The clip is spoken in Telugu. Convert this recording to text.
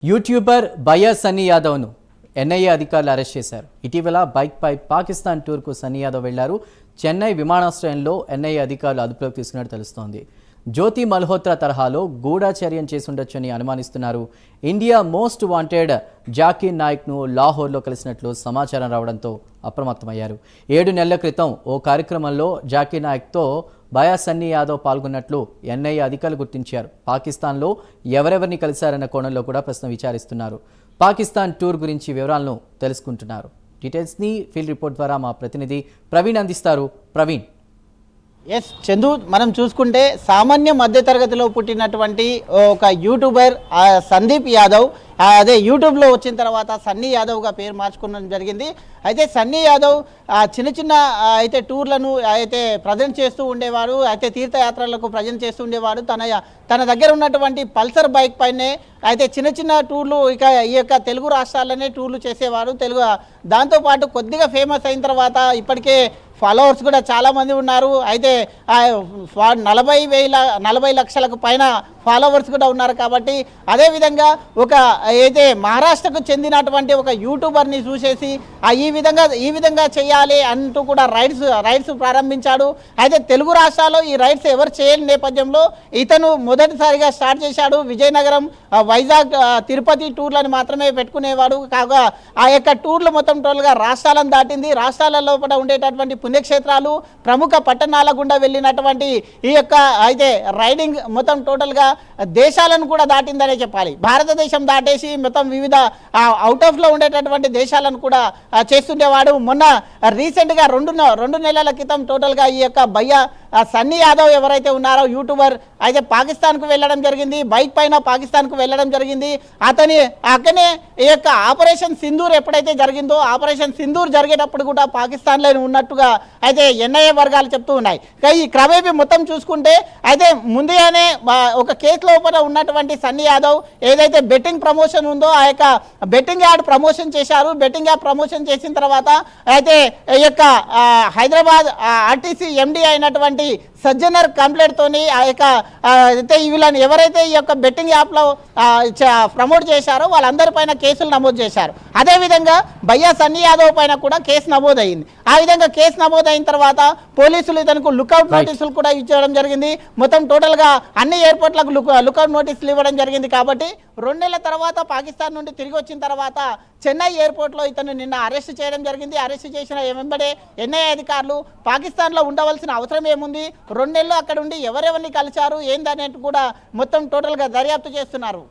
యూట్యూబర్ బయ్యా సన్నీ యాదవ్ను ఎన్ఐఏ అధికారులు అరెస్ట్ చేశారు. ఇటీవల బైక్పై పాకిస్తాన్ టూర్కు సన్నీ యాదవ్ వెళ్లారు. చెన్నై విమానాశ్రయంలో ఎన్ఐఏ అధికారులు అదుపులోకి తీసుకున్నట్టు తెలుస్తోంది. జ్యోతి మల్హోత్రా తరహాలో గూఢచర్యం చేసుండొచ్చని అనుమానిస్తున్నారు. ఇండియా మోస్ట్ వాంటెడ్ జాకీర్ నాయక్ను లాహోర్లో కలిసినట్లు సమాచారం రావడంతో అప్రమత్తమయ్యారు. 7 నెలల క్రితం ఓ కార్యక్రమంలో జాకీర్ నాయక్తో బయ్యా సన్నీ యాదవ్ పాల్గొన్నట్లు ఎన్ఐఏ అధికారులు గుర్తించారు. పాకిస్తాన్లో ఎవరెవరిని కలిశారన్న కోణంలో కూడా ప్రశ్న విచారిస్తున్నారు. పాకిస్తాన్ టూర్ గురించి వివరాలను తెలుసుకుంటున్నారు. డీటెయిల్స్ని ఫీల్డ్ రిపోర్ట్ ద్వారా మా ప్రతినిధి ప్రవీణ్ అందిస్తారు. ప్రవీణ్. ఎస్ చందు, మనం చూసుకుంటే సామాన్య మధ్యతరగతిలో పుట్టినటువంటి ఒక యూట్యూబర్ సందీప్ యాదవ్ అదే యూట్యూబ్లో వచ్చిన తర్వాత సన్నీ యాదవ్గా పేరు మార్చుకోవడం జరిగింది. అయితే సన్నీ యాదవ్ చిన్న అయితే టూర్లను అయితే ప్రజెంట్ చేస్తూ ఉండేవాడు. అయితే తీర్థయాత్రలకు ప్రజెంట్ చేస్తూ ఉండేవాడు. తన దగ్గర ఉన్నటువంటి పల్సర్ బైక్ పైనే అయితే చిన్న టూర్లు ఈ యొక్క తెలుగు రాష్ట్రాలనే టూర్లు చేసేవాడు. దాంతోపాటు కొద్దిగా ఫేమస్ అయిన తర్వాత ఇప్పటికే ఫాలోవర్స్ కూడా చాలామంది ఉన్నారు. అయితే 40 లక్షలకు పైన ఫాలోవర్స్ కూడా ఉన్నారు. కాబట్టి అదేవిధంగా ఒక అయితే మహారాష్ట్రకు చెందినటువంటి ఒక యూట్యూబర్ని చూసేసి ఈ విధంగా చేయాలి అంటూ కూడా రైడ్స్ ప్రారంభించాడు. అయితే తెలుగు రాష్ట్రాల్లో ఈ రైడ్స్ ఎవరు చేయని నేపథ్యంలో ఇతను మొదటిసారిగా స్టార్ట్ చేశాడు. విజయనగరం, వైజాగ్, తిరుపతి టూర్లను మాత్రమే పెట్టుకునేవాడు. కాగా ఆ యొక్క టూర్లు మొత్తం టోటల్గా రాష్ట్రాలను దాటింది. రాష్ట్రాల లోపల ఉండేటటువంటి పుణ్యక్షేత్రాలు, ప్రముఖ పట్టణాల గుండా వెళ్ళినటువంటి ఈ యొక్క అయితే రైడింగ్ మొత్తం టోటల్గా దేశాలను కూడా దాటిందనే చెప్పాలి. భారతదేశం దాటేసి మొత్తం వివిధ అవుట్ ఆఫ్లో ఉండేటటువంటి దేశాలను కూడా చేస్తుండేవాడు. మొన్న రీసెంట్గా రెండు నెలల క్రితం టోటల్గా ఈ యొక్క బయ్యా సన్నీ యాదవ్ ఎవరైతే ఉన్నారో యూట్యూబర్ అయితే పాకిస్తాన్కు వెళ్ళడం జరిగింది. బైక్ పైన పాకిస్తాన్కు వెళ్ళడం జరిగింది. అక్కడనే ఈ యొక్క ఆపరేషన్ సింధూర్ ఎప్పుడైతే జరిగిందో ఆపరేషన్ సింధూర్ జరిగేటప్పుడు కూడా పాకిస్తాన్లో ఉన్నట్టుగా అయితే ఎన్ఐఏ వర్గాలు చెప్తూ ఉన్నాయి. ఈ క్రమేపీ మొత్తం చూసుకుంటే అయితే ముందుగానే ఒక కేసు లోపల ఉన్నటువంటి సన్నీ యాదవ్ ఏదైతే బెట్టింగ్ ప్రమోషన్ ఉందో ఆ యొక్క బెట్టింగ్ యాడ్ ప్రమోషన్ చేశారు. బెట్టింగ్ యాడ్ ప్రమోషన్ చేసిన తర్వాత అయితే ఈ యొక్క హైదరాబాద్ ఆర్టీసీ ఎండి అయినటువంటి సజ్జనర్ కంప్లైంట్ తోని ఆ యొక్క వీళ్ళని ఎవరైతే ఈ యొక్క బెట్టింగ్ యాప్లో ప్రమోట్ చేశారో వాళ్ళందరిపైన కేసులు నమోదు చేశారు. అదేవిధంగా బయ్యా సన్నీ యాదవ్ పైన కూడా కేసు నమోదైంది. ఆ విధంగా కేసు నమోదైన తర్వాత పోలీసులు ఇతనికి లుకౌట్ నోటీసులు కూడా ఇచ్చడం జరిగింది. మొత్తం టోటల్గా అన్ని ఎయిర్పోర్ట్లకు లుకౌట్ నోటీసులు ఇవ్వడం జరిగింది. కాబట్టి 2 నెలల తర్వాత పాకిస్తాన్ నుండి తిరిగి వచ్చిన తర్వాత చెన్నై ఎయిర్పోర్ట్లో ఇతను నిన్న అరెస్ట్ చేయడం జరిగింది. అరెస్ట్ చేసిన వెంబడే ఎన్ఐఏ అధికారులు పాకిస్తాన్లో ఉండవలసిన అవసరం ఏముంది, 2 నెలలు అక్కడ ఉండి ఎవరెవరిని కలిశారు ఏందనేది కూడా మొత్తం టోటల్గా దర్యాప్తు చేస్తున్నారు.